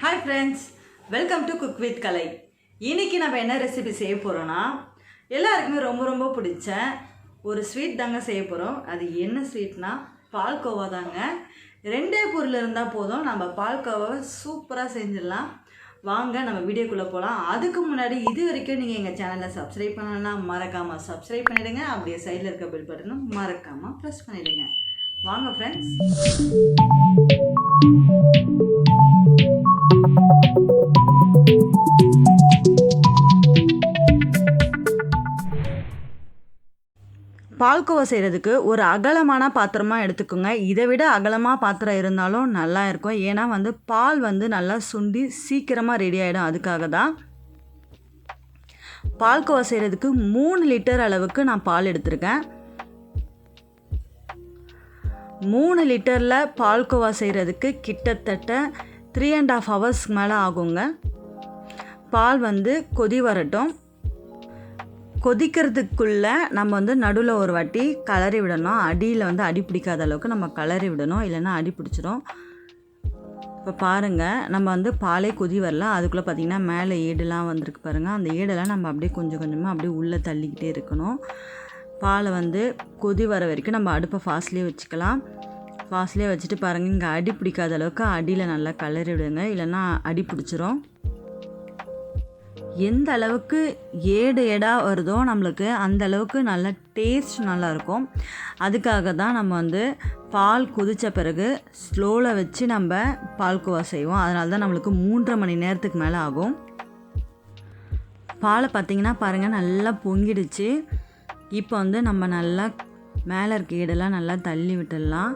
Hi friends, welcome to cook with Kalai. இன்றைக்கி நம்ம என்ன ரெசிபி செய்ய போகிறோன்னா, எல்லாருக்குமே ரொம்ப ரொம்ப பிடிச்ச ஒரு ஸ்வீட் தாங்க செய்ய போகிறோம். அது என்ன ஸ்வீட்னா பால்கோவா தாங்க. ரெண்டே பொருள் இருந்தால் போதும், நம்ம பால்கோவாவை சூப்பராக செஞ்சிடலாம். வாங்க நம்ம வீடியோக்குள்ளே போகலாம். அதுக்கு முன்னாடி இது வரைக்கும் நீங்கள் எங்கள் சேனலை சப்ஸ்கிரைப் பண்ணலன்னா மறக்காமல் சப்ஸ்கிரைப் பண்ணிவிடுங்க. அப்படியே சைடில் இருக்க பெல் பட்டனும் மறக்காமல் ப்ரெஸ் பண்ணிவிடுங்க. வாங்க ஃப்ரெண்ட்ஸ். பால்கோவா செய்கிறதுக்கு ஒரு அகலமான பாத்திரமாக எடுத்துக்கோங்க. இதை விட அகலமாக பாத்திரம் இருந்தாலும் நல்லா இருக்கும். ஏன்னா பால் நல்லா சுண்டி சீக்கிரமாக ரெடி ஆகிடும். அதுக்காக தான் பால்கோவா செய்கிறதுக்கு 3 லிட்டர் அளவுக்கு நான் பால் எடுத்திருக்கேன். 3 லிட்டரில் பால்கோவா செய்கிறதுக்கு கிட்டத்தட்ட 3.5 hours மேலே ஆகுங்க. பால் கொதி வரட்டும். கொதிக்கிறதுக்குள்ளே நம்ம நடுவில் ஒரு வாட்டி கலரி விடணும். அடியில் அடி பிடிக்காத அளவுக்கு நம்ம கலரி விடணும், இல்லைன்னா அடி பிடிச்சிரும். இப்போ பாருங்கள், நம்ம பாலே கொதி வரல. அதுக்குள்ளே பார்த்திங்கன்னா மேலே ஏடுலாம் வந்திருக்கு பாருங்கள். அந்த ஏடெல்லாம் நம்ம அப்படியே கொஞ்சம் கொஞ்சமாக அப்படியே உள்ளே தள்ளிக்கிட்டே இருக்கணும். பாலை கொதி வர வரைக்கும் நம்ம அடுப்பை ஃபாஸ்ட்லேயே வச்சுக்கலாம். ஃபாஸ்ட்லேயே வச்சுட்டு பாருங்கள், இங்கே அடி பிடிக்காத அளவுக்கு அடியில் நல்லா கலரி விடுங்க, இல்லைன்னா அடி பிடிச்சிரும். எந்த அளவுக்கு ஏடாக வருதோ நம்மளுக்கு அந்த அளவுக்கு நல்ல டேஸ்ட் நல்லாயிருக்கும். அதுக்காக தான் நம்ம பால் கொதித்த பிறகு ஸ்லோவில் வச்சு நம்ம பால்கோவா செய்வோம். அதனால தான் நம்மளுக்கு 3.5 மணி நேரத்துக்கு மேலே ஆகும். பாலை பார்த்திங்கன்னா பாருங்கள், நல்லா பொங்கிடுச்சு. இப்போ நம்ம நல்லா மேலே இருக்க ஏடெல்லாம் நல்லா தள்ளி விட்டுடலாம்.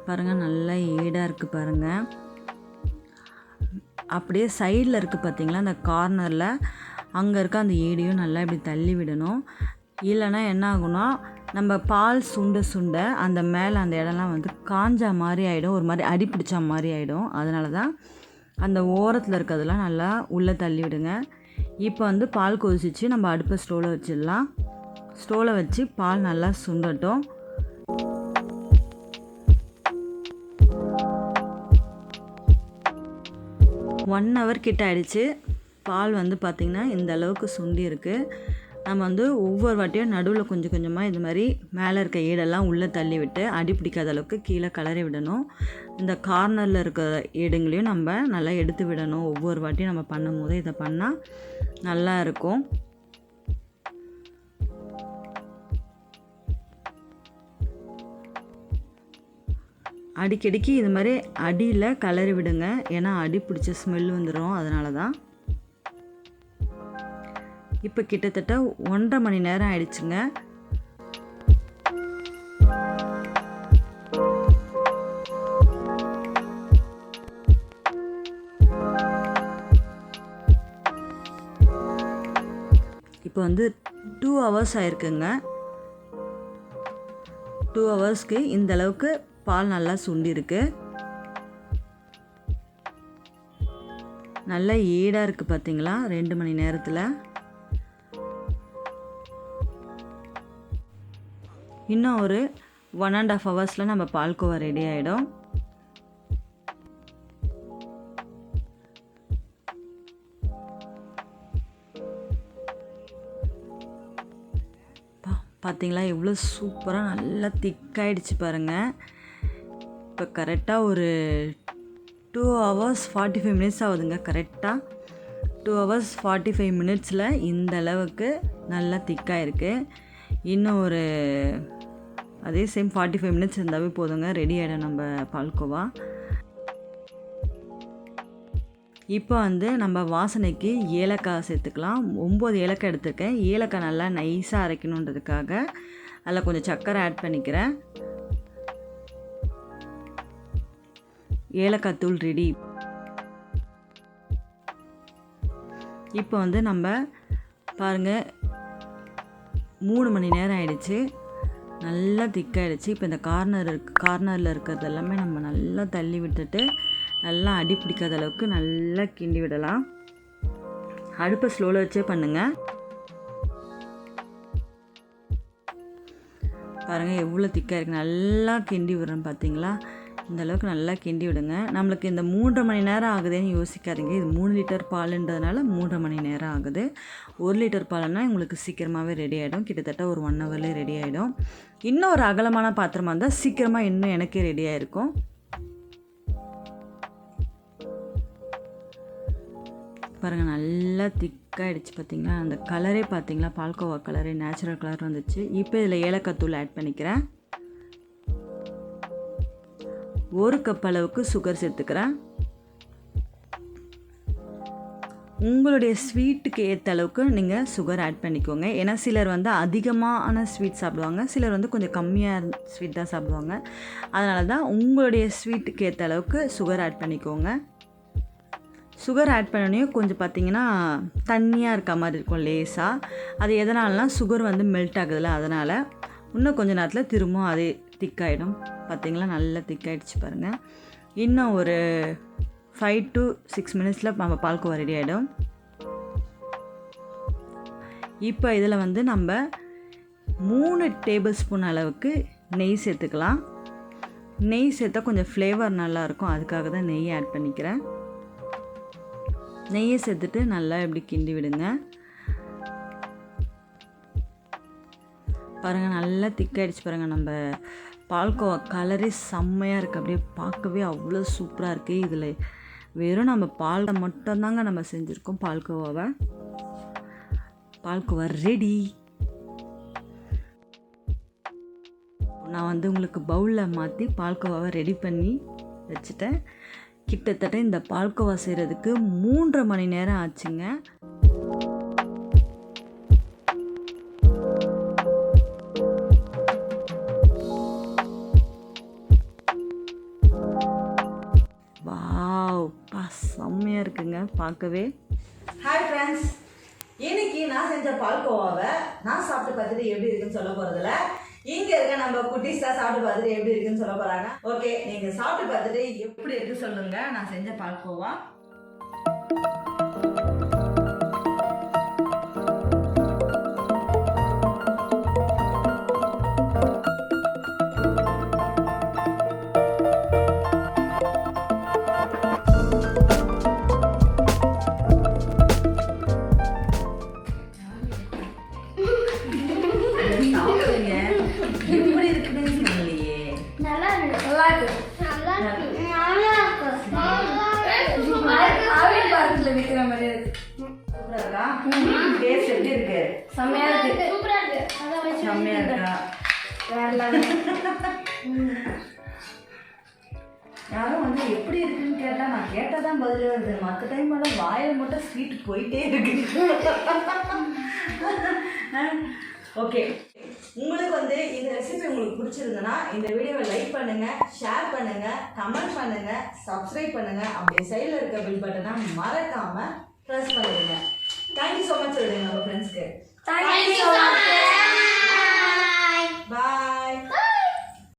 பாருங்கள், நல்லா ஏடாக இருக்குது பாருங்கள். அப்படியே சைடில் இருக்குது பார்த்திங்களா, அந்த கார்னரில் அங்கே இருக்க அந்த ஏடியும் நல்லா இப்படி தள்ளி விடணும். இல்லைன்னா என்ன ஆகுனா, நம்ம பால் சுண்ட சுண்ட அந்த மேலே அந்த இடம்லாம் காஞ்ச மாதிரி ஆகிடும், ஒரு மாதிரி அடி பிடிச்ச மாதிரி ஆகிடும். அதனால தான் அந்த ஓரத்தில் இருக்கிறதெல்லாம் நல்லா உள்ளே தள்ளி விடுங்க. இப்போ பால் கொதிச்சிச்சு. நம்ம அடுப்பை ஸ்டோவில் வச்சிடலாம். ஸ்டோவில் வச்சு பால் நல்லா சுண்டட்டும். 1 hour கிட்ட ஆகிடுச்சு. பால் பார்த்திங்கன்னா இந்த அளவுக்கு சுண்டி இருக்குது. நம்ம ஒவ்வொரு வாட்டியும் நடுவில் கொஞ்சம் கொஞ்சமாக இது மாதிரி மேலே இருக்க ஏடெல்லாம் உள்ளே தள்ளி விட்டு அடி பிடிக்காத அளவுக்கு கீழே கலரி விடணும். இந்த கார்னரில் இருக்க ஏடுங்களையும் நம்ம நல்லா எடுத்து விடணும். ஒவ்வொரு வாட்டியும் நம்ம பண்ணும் போது இதை பண்ணால் நல்லா இருக்கும். அடிக்கடிக்கு இது மாதிரி அடியில் கலரி விடுங்க, ஏன்னா அடி பிடிச்ச ஸ்மெல் வந்துடும். அதனால தான். இப்போ கிட்டத்தட்ட 1.5 மணி நேரம் ஆயிடுச்சுங்க. இப்போ 2 hours ஆயிருக்குங்க. 2 ஹவர்ஸ்க்கு இந்த அளவுக்கு பால் நல்லா சுண்டிருக்கு. நல்லா ஏடாக இருக்குது பார்த்திங்களா, 2 மணி நேரத்தில். இன்னும் ஒரு 1.5 hours நம்ம பால்கோவா ரெடி ஆகிடும். பார்த்திங்களா, எவ்வளோ சூப்பராக நல்லா திக்காயிடுச்சு பாருங்கள். இப்போ கரெக்டாக ஒரு 2 hours 45 minutes ஆகுதுங்க. கரெக்டாக 2 hours 45 minutesல இந்த அளவுக்கு நல்லா திக்காக இருக்குது. இன்னும் ஒரு அதே சேம் 45 minutes இருந்தாவே போதுங்க, ரெடி ஆகிடும் நம்ம பால்கோவா. இப்போ நம்ம வாசனைக்கு ஏலக்காய் சேர்த்துக்கலாம். 9 ஏலக்காய் எடுத்துருக்கேன். ஏலக்காய் நல்லா நைஸாக அரைக்கணுன்றதுக்காக அதில் கொஞ்சம் சர்க்கரை ஆட் பண்ணிக்கிறேன். ஏலக்காய் தூள் ரெடி. இப்போ நம்ம பாருங்கள், 3 மணி நேரம் ஆயிடுச்சு. நல்லா திக்காயிடுச்சு. இப்போ இந்த கார்னரில் இருக்கிறது எல்லாமே நம்ம நல்லா தள்ளி விட்டுட்டு நல்லா அடி பிடிக்காத அளவுக்கு நல்லா கிண்டி விடலாம். அடுப்பை ஸ்லோவில் வச்சே பண்ணுங்கள். பாருங்கள் எவ்வளோ திக்காக இருக்குது. நல்லா கிண்டி விடுறேன் பார்த்தீங்களா. இந்த அளவுக்கு நல்லா கிண்டி விடுங்க. நம்மளுக்கு இந்த 3.5 மணி நேரம் ஆகுதுன்னு யோசிக்காதீங்க. இது 3 லிட்டர் பாலுன்றதுனால 3.5 மணி நேரம் ஆகுது. 1 லிட்டர் பாலுன்னா உங்களுக்கு சீக்கிரமாகவே ரெடி ஆகிடும். கிட்டத்தட்ட ஒரு 1 ஹவர்லேயே ரெடி ஆகிடும். இன்னும் ஒரு அகலமான பாத்திரமாக இருந்தால் சீக்கிரமாக இன்னும் எனக்கே ரெடி ஆகிருக்கும். பாருங்கள், நல்லா திக்காகிடுச்சு. பார்த்தீங்களா, அந்த கலரே பார்த்தீங்களா, பால்கோவா கலரே நேச்சுரல் கலர் வந்துச்சு. இப்போ இதில் ஏலக்காய் தூள் ஆட் பண்ணிக்கிறேன். 1 கப் அளவுக்கு சுகர் சேர்த்துக்கிறேன். உங்களுடைய ஸ்வீட்டுக்கு ஏற்ற அளவுக்கு நீங்கள் சுகர் ஆட் பண்ணிக்கோங்க. ஏன்னா சிலர் வந்து அதிகமான ஸ்வீட் சாப்பிடுவாங்க, சிலர் வந்து கொஞ்சம் கம்மியாக ஸ்வீட் தான் சாப்பிடுவாங்க. அதனால தான் உங்களுடைய ஸ்வீட்டுக்கு ஏற்ற அளவுக்கு சுகர் ஆட் பண்ணிக்கோங்க. சுகர் ஆட் பண்ணோன்னே கொஞ்சம் பார்த்திங்கன்னா தண்ணியாக இருக்க மாதிரி இருக்கும் லேசாக. அது எதனாலனா சுகர் வந்து மெல்ட் ஆகுதுல்ல, அதனால் இன்னும் கொஞ்சம் நேரத்தில் திரும்பவும் அதே திக்காயிடும். பார்த்திங்களா, நல்லா திக்காயிடுச்சு பாருங்கள். இன்னும் ஒரு 5 to 6 மினிட்ஸில் நம்ம பால்கோவா ரெடி ஆகிடும். இப்போ இதில் வந்து நம்ம 3 டேபிள் ஸ்பூன் அளவுக்கு நெய் சேர்த்துக்கலாம். நெய் சேர்த்தா கொஞ்சம் ஃப்ளேவர் நல்லாயிருக்கும், அதுக்காக தான் நெய் ஆட் பண்ணிக்கிறேன். நெய்யை சேர்த்துட்டு நல்லா இப்படி கிண்டி விடுங்க. பாருங்கள், நல்லா திக்காயிடுச்சு பாருங்கள். நம்ம பால்கோவா கலரே செம்மையாக இருக்குது. அப்படியே பார்க்கவே அவ்வளோ சூப்பராக இருக்குது. இதில் வெறும் நம்ம பால் மட்டும்தாங்க நம்ம செஞ்சுருக்கோம் பால்கோவாவை. பால்கோவா ரெடி. நான் வந்து உங்களுக்கு பவுலில் மாற்றி பால்கோவாவை ரெடி பண்ணி வச்சுட்டேன். கிட்டத்தட்ட இந்த பால்கோவா செய்கிறதுக்கு 3.5 மணி நேரம் ஆச்சுங்க. செம்மையாக இருக்குங்க பார்க்கவே. ஹாய் ஃப்ரெண்ட்ஸ், இன்னைக்கு நான் செஞ்ச பால்கோவாவை நான் சாப்பிட்டு பார்த்துட்டு எப்படி இருக்குன்னு சொல்ல போகிறதில்ல. இங்கே இருக்க நம்ம குட்டீஸ் தான் சாப்பிட்டு பார்த்துட்டு எப்படி இருக்குன்னு சொல்ல போகிறாங்க. ஓகே, நீங்கள் சாப்பிட்டு பார்த்துட்டு எப்படி இருக்குன்னு சொல்லுங்கள் நான் செஞ்ச பால்கோவா. எப்படி இருக்குன்னு சொல்லலையே. நல்லா இருக்கு. விற்கிற மாதிரி இருக்கு. சூப்பரா இருக்கா? டேஸ்ட் எப்படி இருக்கு? செம்மையா இருக்கு. சூப்பரா இருக்கு. செம்மையா இருக்கா? வேற லெவல். யாரும் வந்து எப்படி இருக்குன்னு கேட்டா நான் கேட்டாதான் பதில் வருது. மற்ற டைம் எல்லாம் வாயில மட்டும் ஸ்வீட் போயிட்டே இருக்கு. ஓகே, உங்களுக்கு வந்து இந்த ரெசிபி உங்களுக்கு பிடிச்சிருந்ததுன்னா இந்த வீடியோவை லைக் பண்ணுங்கள், ஷேர் பண்ணுங்கள், கமெண்ட் பண்ணுங்கள், சப்ஸ்கிரைப் பண்ணுங்கள். அப்படியே சைடில் இருக்க பில் பட்டனை மறக்காமல் ப்ரெஸ் பண்ணிடுங்க. தேங்க்யூ ஸோ மச் சொல்லுங்கள் நம்ம ஃப்ரெண்ட்ஸ்க்கு.